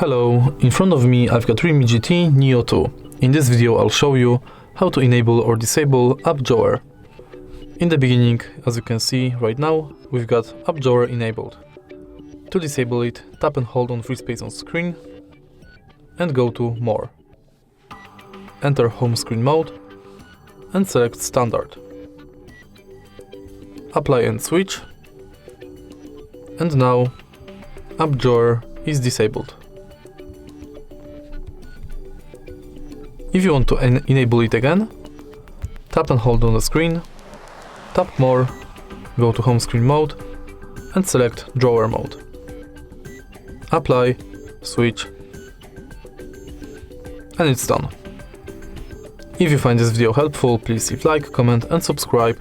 Hello, in front of me I've got REALME GT Neo 2. In this video I'll show you how to enable or disable app drawer. In the beginning, as you can see right now, we've got app drawer enabled. To disable it, tap and hold on free space on screen and go to More. Enter home screen mode and select Standard. Apply and switch, and now app drawer is disabled. If you want to enable it again, tap and hold on the screen, tap More, go to home screen mode and select Drawer mode. Apply, switch, and it's done. If you find this video helpful, please leave like, comment and subscribe.